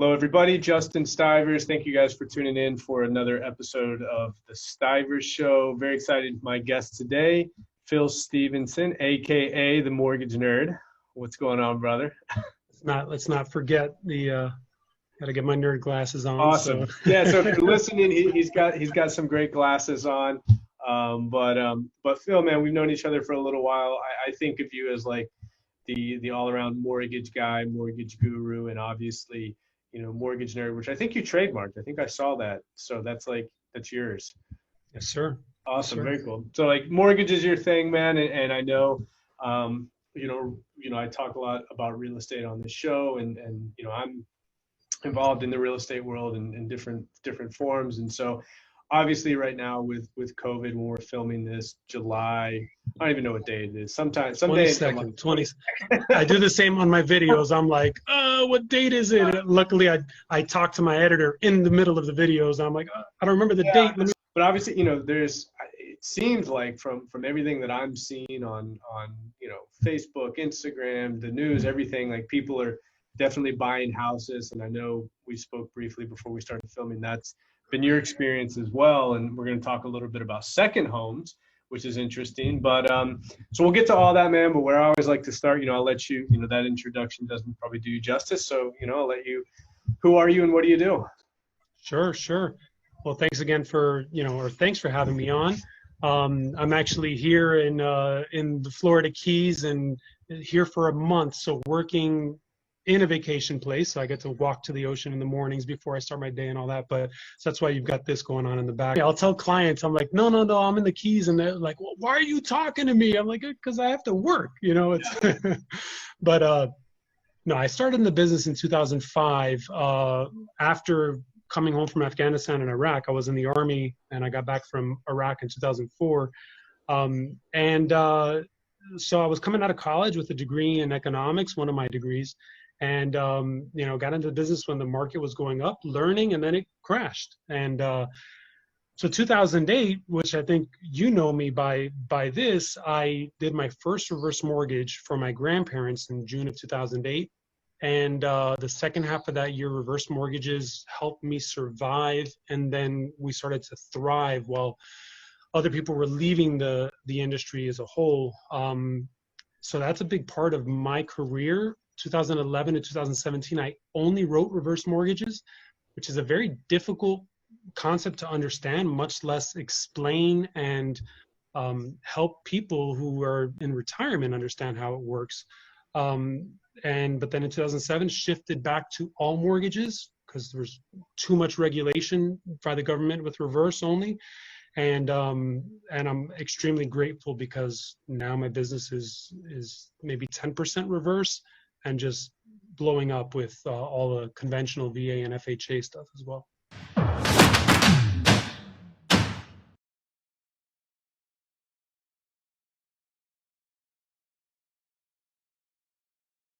Hello, everybody. Justin Stivers. Thank you guys for tuning in for another episode of the Stivers Show. Very excited. My guest today, Phil Stevenson, aka the Mortgage Nerd. What's going on, brother? Let's not forget the gotta get my nerd glasses on. Awesome. So. Yeah. So if you're listening, he's got some great glasses on. But Phil, man, we've known each other for a little while. I think of you as like the all-around mortgage guy, mortgage guru, and obviously, mortgage nerd, which I think you trademarked. I think I saw that. So that's yours. Yes, sir. Awesome. Yes, sir. Very cool. So like mortgage is your thing, man. And I know, I talk a lot about real estate on the show and I'm involved in the real estate world in different forms. And so obviously right now with COVID, when we're filming this July, I don't even know what day it is. Some day. 20. I do the same on my videos. I'm like, what date is it? And luckily, I talk to my editor in the middle of the videos. I'm like, I don't remember the date. But obviously, it seems like from everything that I'm seeing on Facebook, Instagram, the news, everything, like people are definitely buying houses. And I know we spoke briefly before we started filming. That's been your experience as well. And we're going to talk a little bit about second homes, which is interesting. But so we'll get to all that, man. But where I always like to start, I'll let you, that introduction doesn't probably do you justice. So, I'll let you, who are you and what do you do? Sure. Well, thanks again thanks for having me on. I'm actually here in the Florida Keys and here for a month. So working in a vacation place. So I get to walk to the ocean in the mornings before I start my day and all that. But so that's why you've got this going on in the back. I'll tell clients, I'm like, no, I'm in the Keys. And they're like, well, why are you talking to me? I'm like, because I have to work, it's, but no, I started in the business in 2005. After coming home from Afghanistan and Iraq, I was in the Army and I got back from Iraq in 2004. So I was coming out of college with a degree in economics, one of my degrees. And, got into the business when the market was going up, learning, and then it crashed. And so 2008, which I think me by this, I did my first reverse mortgage for my grandparents in June of 2008. And the second half of that year, reverse mortgages helped me survive. And then we started to thrive while other people were leaving the industry as a whole. So that's a big part of my career. 2011 to 2017, I only wrote reverse mortgages, which is a very difficult concept to understand, much less explain and help people who are in retirement understand how it works. But then in 2007, shifted back to all mortgages because there was too much regulation by the government with reverse only. And I'm extremely grateful because now my business is maybe 10% reverse and just blowing up with all the conventional VA and FHA stuff as well.